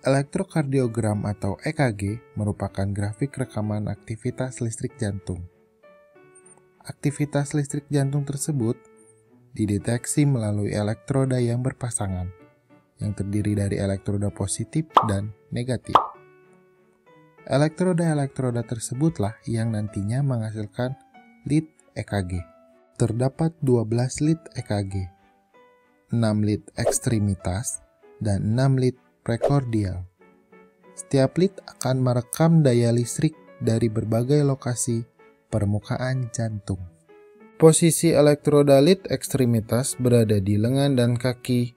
Elektrokardiogram atau EKG merupakan grafik rekaman aktivitas listrik jantung. Aktivitas listrik jantung tersebut dideteksi melalui elektroda yang berpasangan, yang terdiri dari elektroda positif dan negatif. Elektroda-elektroda tersebutlah yang nantinya menghasilkan lead EKG. Terdapat 12 lead EKG, 6 lead ekstremitas, dan 6 lead prekordial. Setiap lead akan merekam daya listrik dari berbagai lokasi permukaan jantung. Posisi elektroda lead ekstremitas berada di lengan dan kaki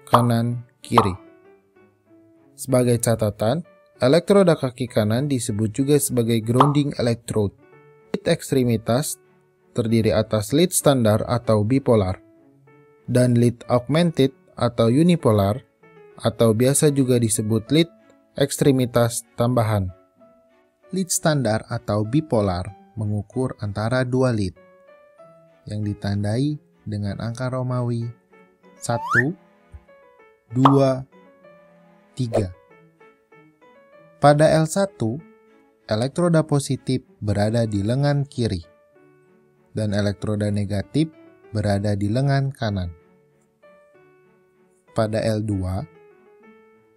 kanan kiri. Sebagai catatan, elektroda kaki kanan disebut juga sebagai grounding electrode. Lead ekstremitas terdiri atas lead standar atau bipolar dan lead augmented atau unipolar, atau biasa juga disebut lead ekstremitas tambahan. Lead standar atau bipolar mengukur antara dua lead yang ditandai dengan angka Romawi 1, 2, 3. Pada L1, elektroda positif berada di lengan kiri dan elektroda negatif berada di lengan kanan. Pada L2,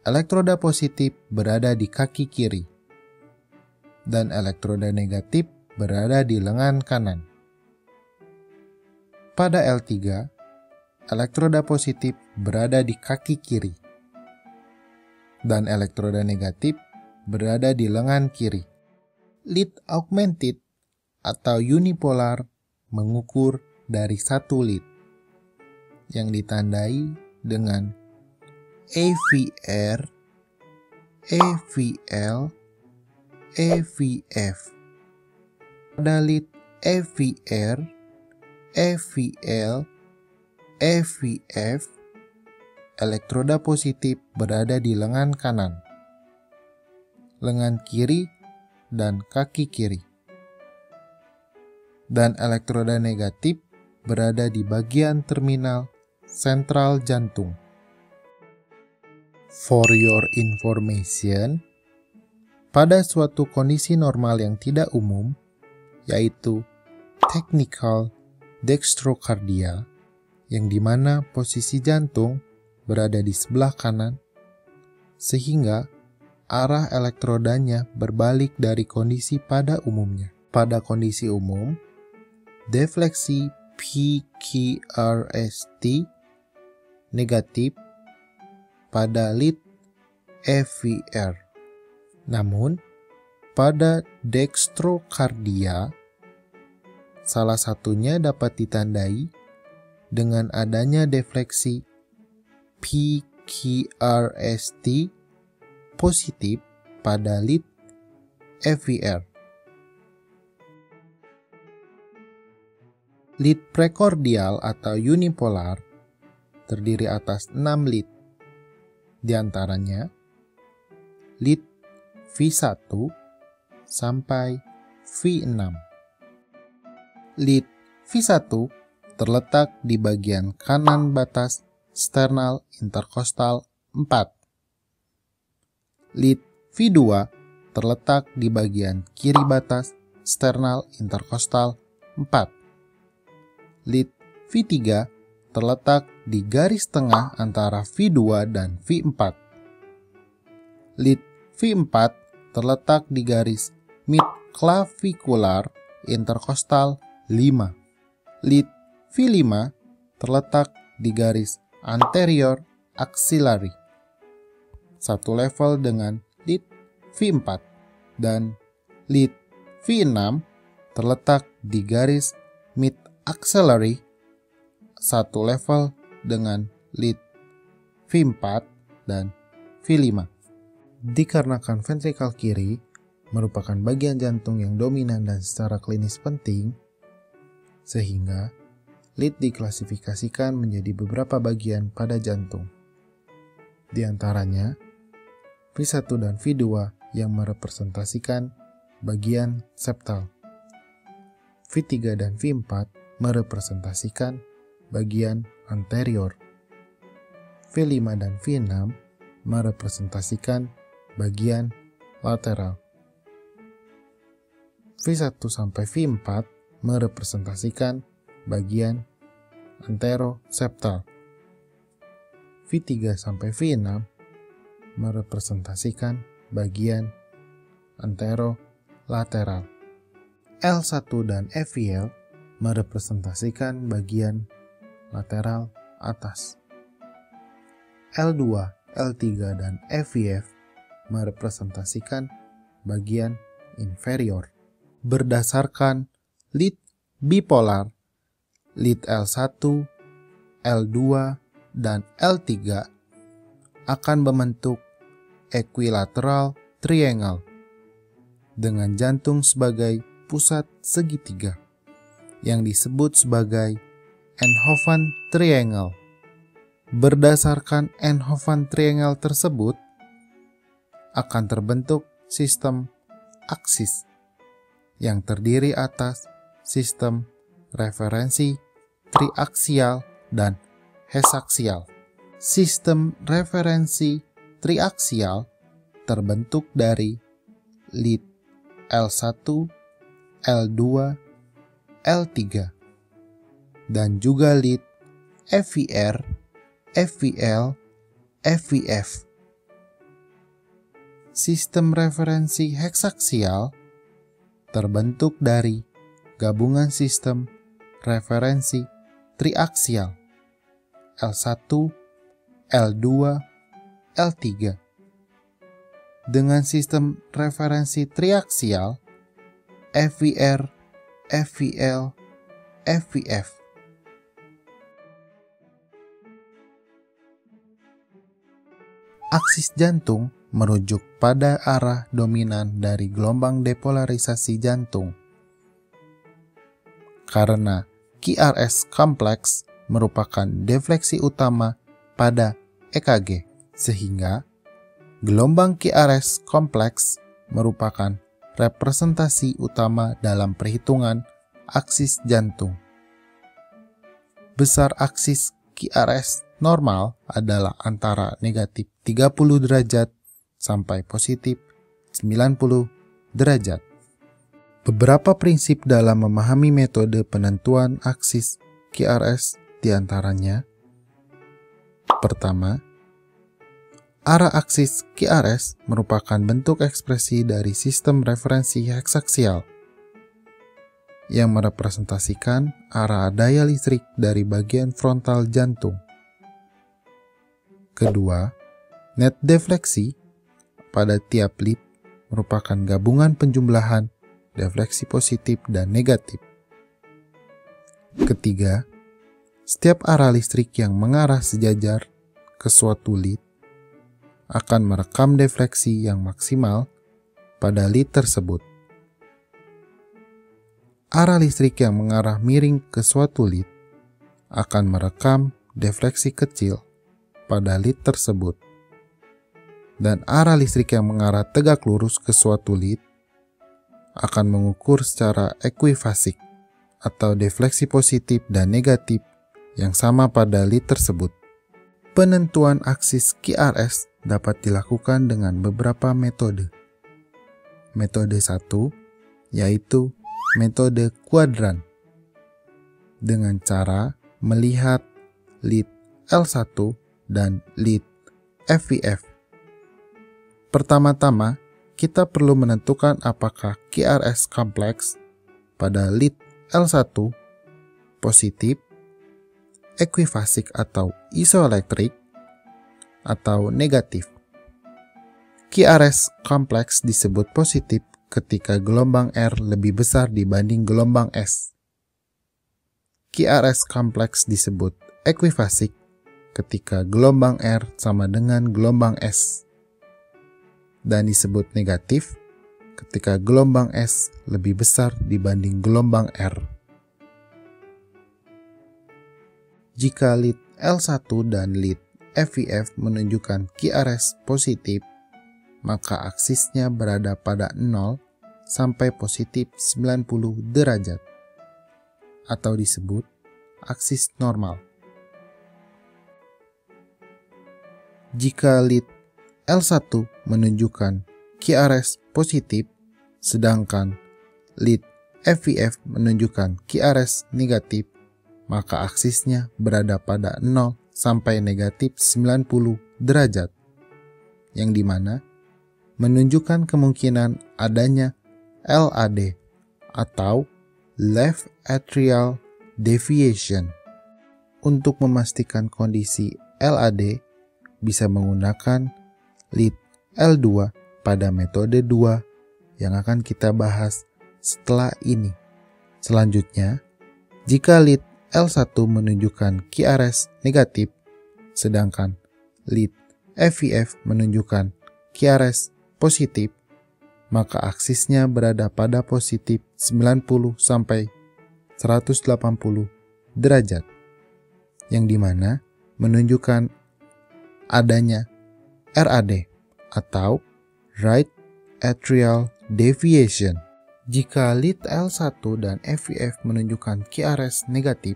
elektroda positif berada di kaki kiri, dan elektroda negatif berada di lengan kanan. Pada L3, elektroda positif berada di kaki kiri, dan elektroda negatif berada di lengan kiri. Lead augmented atau unipolar mengukur dari satu lead yang ditandai dengan AVR, AVL, AVF. Pada lead AVR, AVL, AVF, elektroda positif berada di lengan kanan, lengan kiri, dan kaki kiri. Dan elektroda negatif berada di bagian terminal sentral jantung. For your information, pada suatu kondisi normal yang tidak umum, yaitu technical dextrocardia, yang dimana posisi jantung berada di sebelah kanan, sehingga arah elektrodanya berbalik dari kondisi pada umumnya. Pada kondisi umum, defleksi PQRST negatif pada lead AVR. Namun, pada dextrocardia, salah satunya dapat ditandai dengan adanya defleksi PQRST positif pada lead AVR. Lead prekordial atau unipolar terdiri atas 6 lead, di antaranya lead V1 sampai V6. Lead V1 terletak di bagian kanan batas sternal interkostal 4. Lead V2 terletak di bagian kiri batas sternal interkostal 4. Lead V3 terletak di garis tengah antara V2 dan V4. Lead V4 terletak di garis mid-clavikular interkostal 5. Lead V5 terletak di garis anterior axillary, satu level dengan lead V4, dan lead V6 terletak di garis mid-axillary, satu level dengan lead V4 dan V5. Dikarenakan ventrikel kiri merupakan bagian jantung yang dominan dan secara klinis penting, sehingga lead diklasifikasikan menjadi beberapa bagian pada jantung. Di antaranya, V1 dan V2 yang merepresentasikan bagian septal. V3 dan V4 merepresentasikan bagian anterior. V5 dan V6 merepresentasikan bagian lateral. V1 sampai V4 merepresentasikan bagian anteroseptal. V3 sampai V6 merepresentasikan bagian anterolateral. L1 dan FVL merepresentasikan bagian lateral atas. L2, L3, dan FVF merepresentasikan bagian inferior. Berdasarkan lead bipolar, lead L1, L2, dan L3 akan membentuk equilateral triangle dengan jantung sebagai pusat segitiga yang disebut sebagai Einthoven Triangle. Berdasarkan Einthoven Triangle tersebut akan terbentuk sistem aksis yang terdiri atas sistem referensi triaksial dan heksaksial. Sistem referensi triaksial terbentuk dari lead L1, L2, L3, dan juga lead FVR, FVL, FVF. Sistem referensi heksaksial terbentuk dari gabungan sistem referensi triaksial L1, L2, L3 dengan sistem referensi triaksial FVR, FVL, FVF. Aksis jantung merujuk pada arah dominan dari gelombang depolarisasi jantung. Karena QRS kompleks merupakan defleksi utama pada EKG, sehingga gelombang QRS kompleks merupakan representasi utama dalam perhitungan aksis jantung. Besar aksis QRS normal adalah antara negatif 30 derajat sampai positif 90 derajat. Beberapa prinsip dalam memahami metode penentuan aksis QRS diantaranya: pertama, arah aksis QRS merupakan bentuk ekspresi dari sistem referensi heksaksial yang merepresentasikan arah daya listrik dari bagian frontal jantung. Kedua, net defleksi pada tiap lead merupakan gabungan penjumlahan defleksi positif dan negatif. Ketiga, setiap arah listrik yang mengarah sejajar ke suatu lead akan merekam defleksi yang maksimal pada lead tersebut. Arah listrik yang mengarah miring ke suatu lead akan merekam defleksi kecil pada lead tersebut. Dan arah listrik yang mengarah tegak lurus ke suatu lead akan mengukur secara ekuifasik atau defleksi positif dan negatif yang sama pada lead tersebut. Penentuan aksis QRS dapat dilakukan dengan beberapa metode. Metode 1 yaitu metode kuadran dengan cara melihat lead L1 dan lead FVF. Pertama-tama, kita perlu menentukan apakah QRS kompleks pada lead L1 positif, ekuifasik atau isoelektrik, atau negatif. QRS kompleks disebut positif ketika gelombang R lebih besar dibanding gelombang S. QRS kompleks disebut ekuifasik ketika gelombang R sama dengan gelombang S, dan disebut negatif ketika gelombang S lebih besar dibanding gelombang R. Jika lead L1 dan lead FVF menunjukkan QRS positif, maka aksisnya berada pada 0 sampai positif 90 derajat, atau disebut aksis normal. Jika lead L1 menunjukkan QRS positif, sedangkan lead FVF menunjukkan QRS negatif, maka aksisnya berada pada 0 sampai negatif 90 derajat, yang dimana menunjukkan kemungkinan adanya LAD atau Left Atrial Deviation. Untuk memastikan kondisi LAD, bisa menggunakan lead L2 pada metode 2 yang akan kita bahas setelah ini. Selanjutnya, jika lead L1 menunjukkan QRS negatif, sedangkan lead FVF menunjukkan QRS positif, maka aksisnya berada pada positif 90 sampai 180 derajat, yang dimana menunjukkan adanya RAD atau Right Atrial Deviation. Jika lead L1 dan FVF menunjukkan QRS negatif,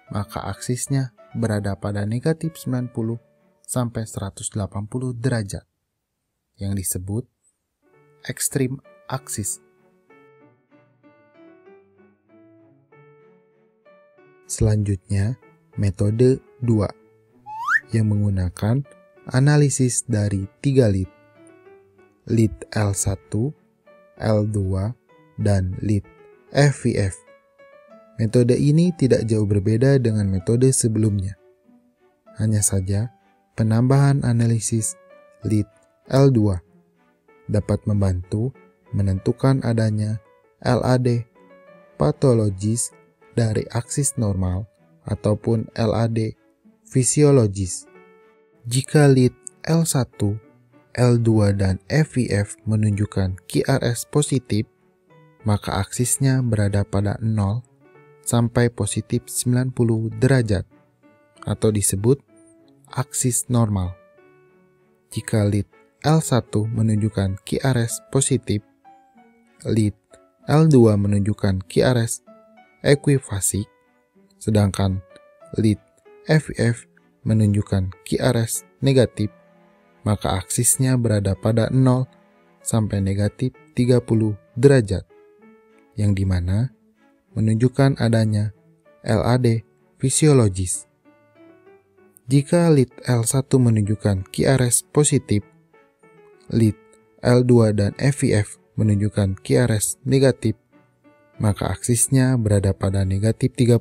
maka aksisnya berada pada negatif 90 sampai 180 derajat, yang disebut extreme axis. Selanjutnya, metode 2 yang menggunakan analisis dari 3 lead L1, L2, dan lead FVF. Metode ini tidak jauh berbeda dengan metode sebelumnya. Hanya saja, penambahan analisis lead L2 dapat membantu menentukan adanya LAD patologis dari aksis normal ataupun LAD fisiologis. Jika lead L1, L2, dan FVF menunjukkan QRS positif, maka aksisnya berada pada 0 sampai positif 90 derajat atau disebut aksis normal. Jika lead L1 menunjukkan QRS positif, lead L2 menunjukkan QRS ekuifasik, sedangkan lead FVF menunjukkan QRS negatif, maka aksisnya berada pada 0 sampai negatif 30 derajat, yang dimana menunjukkan adanya LAD fisiologis. Jika lead L1 menunjukkan QRS positif, lead L2 dan FVF menunjukkan QRS negatif, maka aksisnya berada pada negatif 30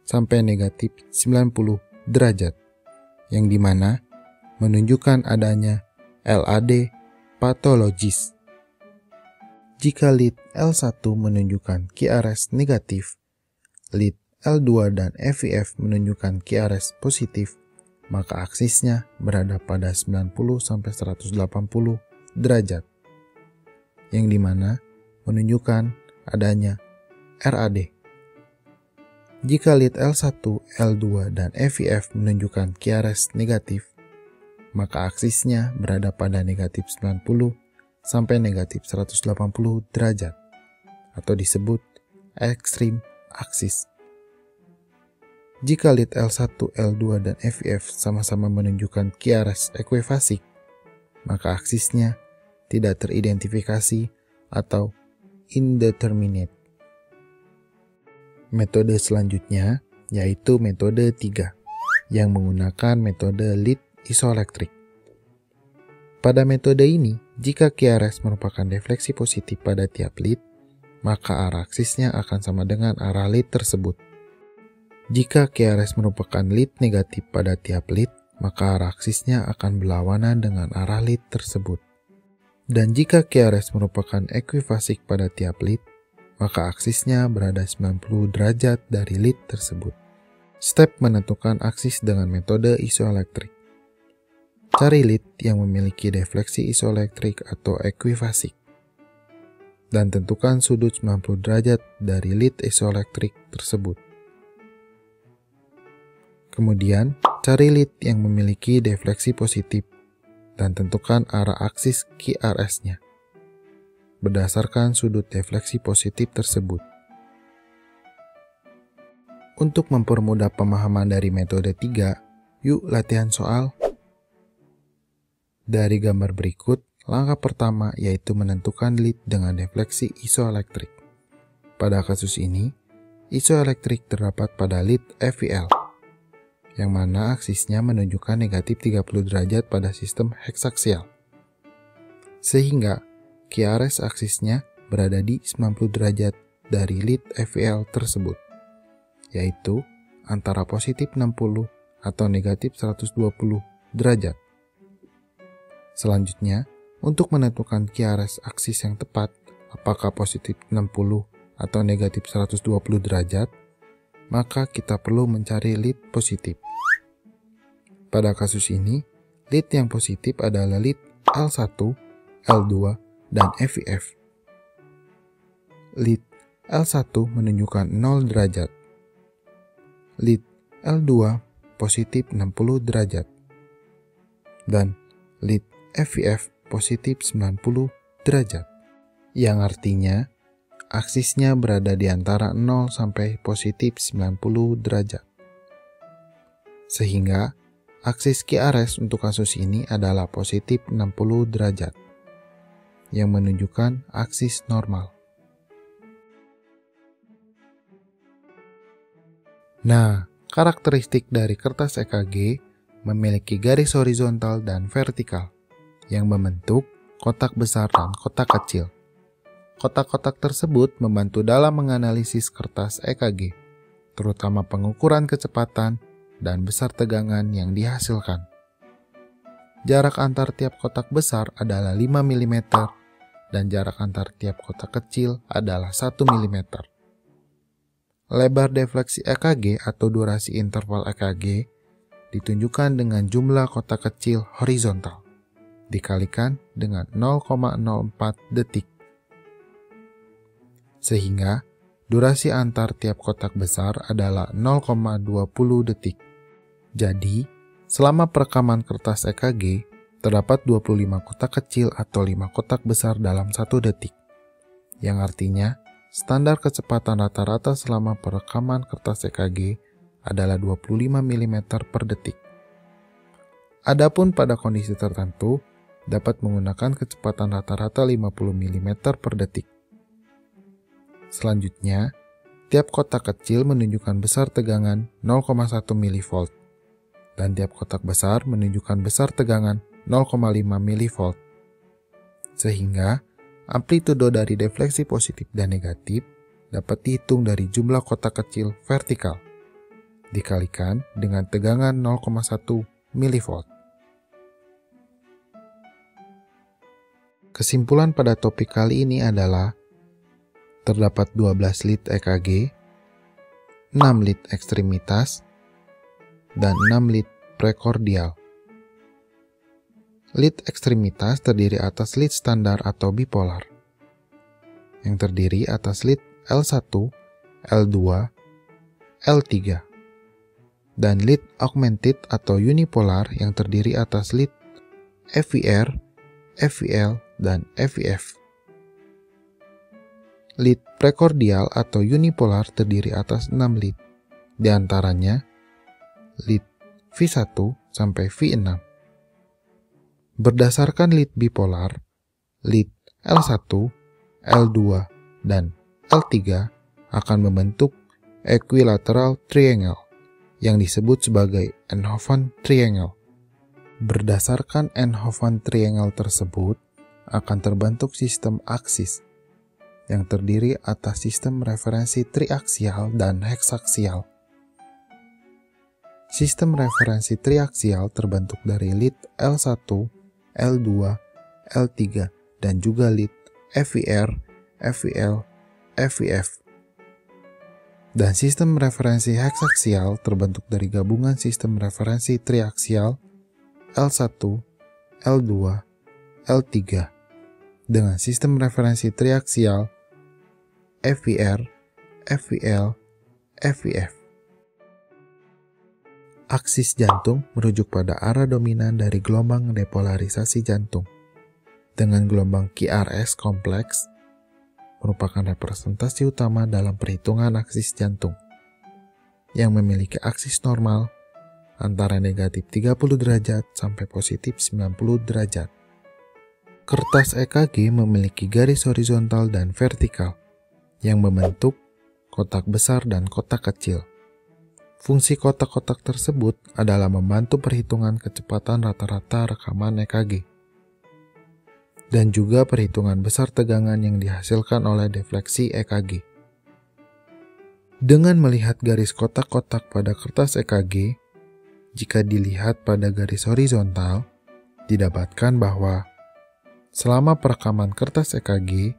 sampai negatif 90 derajat, yang dimana menunjukkan adanya LAD patologis. Jika lead L1 menunjukkan QRS negatif, lead L2 dan FVF menunjukkan QRS positif, maka aksisnya berada pada 90 sampai 180 derajat, yang dimana menunjukkan adanya RAD. Jika lead L1, L2, dan FVF menunjukkan QRS negatif, maka aksisnya berada pada negatif 90 sampai negatif 180 derajat atau disebut extreme axis. Jika lead L1, L2, dan FVF sama-sama menunjukkan QRS ekuifasik, maka aksisnya tidak teridentifikasi atau indeterminate. Metode selanjutnya yaitu metode 3 yang menggunakan metode lead isoelektrik. Pada metode ini, jika QRS merupakan defleksi positif pada tiap lead, maka arah aksisnya akan sama dengan arah lead tersebut. Jika QRS merupakan lead negatif pada tiap lead, maka arah aksisnya akan berlawanan dengan arah lead tersebut. Dan jika QRS merupakan ekuifasik pada tiap lead, maka aksisnya berada 90 derajat dari lead tersebut. Step menentukan aksis dengan metode isoelektrik. Cari lead yang memiliki defleksi isoelektrik atau ekuifasik, dan tentukan sudut 90 derajat dari lead isoelektrik tersebut. Kemudian, cari lead yang memiliki defleksi positif, dan tentukan arah aksis QRS-nya berdasarkan sudut defleksi positif tersebut. Untuk mempermudah pemahaman dari metode 3, yuk latihan soal. Dari gambar berikut, langkah pertama yaitu menentukan lead dengan defleksi isoelektrik. Pada kasus ini, isoelektrik terdapat pada lead FEL, yang mana aksisnya menunjukkan negatif 30 derajat pada sistem heksaksial. Sehingga QRS aksisnya berada di 90 derajat dari lead FEL tersebut, yaitu antara positif 60 atau negatif 120 derajat. Selanjutnya, untuk menentukan QRS aksis yang tepat, apakah positif 60 atau negatif 120 derajat, maka kita perlu mencari lead positif. Pada kasus ini, lead yang positif adalah lead L1, L2, dan FEF. Lead L1 menunjukkan 0 derajat. Lead L2 positif 60 derajat. Dan lead FEF positif 90 derajat. Yang artinya, aksisnya berada di antara 0 sampai positif 90 derajat. Sehingga, aksis QRS untuk kasus ini adalah positif 60 derajat, yang menunjukkan aksis normal. Nah, karakteristik dari kertas EKG memiliki garis horizontal dan vertikal yang membentuk kotak besar dan kotak kecil. Kotak-kotak tersebut membantu dalam menganalisis kertas EKG, terutama pengukuran kecepatan dan besar tegangan yang dihasilkan. Jarak antar tiap kotak besar adalah 5 mm dan jarak antar tiap kotak kecil adalah 1 mm. Lebar defleksi EKG atau durasi interval EKG ditunjukkan dengan jumlah kotak kecil horizontal dikalikan dengan 0,04 detik. Sehingga durasi antar tiap kotak besar adalah 0,20 detik. Jadi, selama perekaman kertas EKG, terdapat 25 kotak kecil atau 5 kotak besar dalam 1 detik. Yang artinya, standar kecepatan rata-rata selama perekaman kertas EKG adalah 25 mm per detik. Adapun pada kondisi tertentu, dapat menggunakan kecepatan rata-rata 50 mm per detik. Selanjutnya, tiap kotak kecil menunjukkan besar tegangan 0,1 mV, dan tiap kotak besar menunjukkan besar tegangan 0,5 mV. Sehingga, amplitudo dari defleksi positif dan negatif dapat dihitung dari jumlah kotak kecil vertikal, dikalikan dengan tegangan 0,1 mV. Kesimpulan pada topik kali ini adalah terdapat 12 lead EKG, 6 lead ekstremitas, dan 6 lead prekordial. Lead ekstremitas terdiri atas lead standar atau bipolar, yang terdiri atas lead L1, L2, L3, dan lead augmented atau unipolar yang terdiri atas lead FER, FEL, dan FEF. Lead prekordial atau unipolar terdiri atas 6 lead, diantaranya lead V1 sampai V6. Berdasarkan lead bipolar, lead L1, L2, dan L3 akan membentuk equilateral triangle yang disebut sebagai Einthoven triangle. Berdasarkan Einthoven triangle tersebut, akan terbentuk sistem aksis yang terdiri atas sistem referensi triaksial dan heksaksial. Sistem referensi triaksial terbentuk dari lead L1, L2, L3, dan juga lead FER, FEL, FEF. Dan sistem referensi heksaksial terbentuk dari gabungan sistem referensi triaksial L1, L2, L3 dengan sistem referensi triaksial FER, FEL, FEF. Aksis jantung merujuk pada arah dominan dari gelombang depolarisasi jantung, dengan gelombang QRS kompleks merupakan representasi utama dalam perhitungan aksis jantung, yang memiliki aksis normal, antara negatif 30 derajat sampai positif 90 derajat. Kertas EKG memiliki garis horizontal dan vertikal yang membentuk kotak besar dan kotak kecil. Fungsi kotak-kotak tersebut adalah membantu perhitungan kecepatan rata-rata rekaman EKG dan juga perhitungan besar tegangan yang dihasilkan oleh defleksi EKG. Dengan melihat garis kotak-kotak pada kertas EKG, jika dilihat pada garis horizontal, didapatkan bahwa selama perekaman kertas EKG,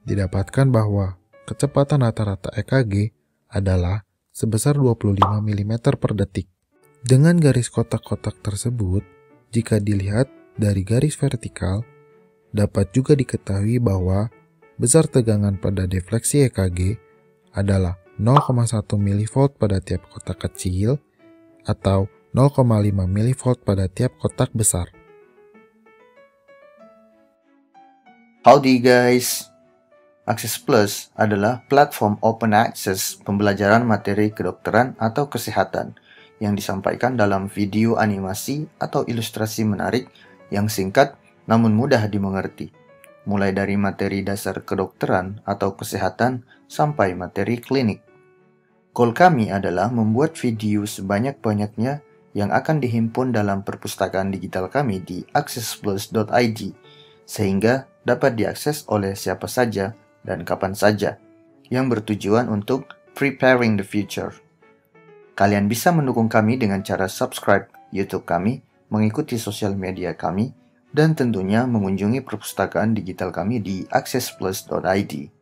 didapatkan bahwa kecepatan rata-rata EKG adalah sebesar 25 mm per detik. Dengan garis kotak-kotak tersebut, jika dilihat dari garis vertikal, dapat juga diketahui bahwa besar tegangan pada defleksi EKG adalah 0,1 mV pada tiap kotak kecil atau 0,5 mV pada tiap kotak besar. Howdy guys, Access Plus adalah platform open access pembelajaran materi kedokteran atau kesehatan yang disampaikan dalam video animasi atau ilustrasi menarik yang singkat namun mudah dimengerti, mulai dari materi dasar kedokteran atau kesehatan sampai materi klinik. Goal kami adalah membuat video sebanyak-banyaknya yang akan dihimpun dalam perpustakaan digital kami di accessplus.id, sehingga dapat diakses oleh siapa saja dan kapan saja, yang bertujuan untuk preparing the future. Kalian bisa mendukung kami dengan cara subscribe YouTube kami, mengikuti sosial media kami, dan tentunya mengunjungi perpustakaan digital kami di accessplus.id.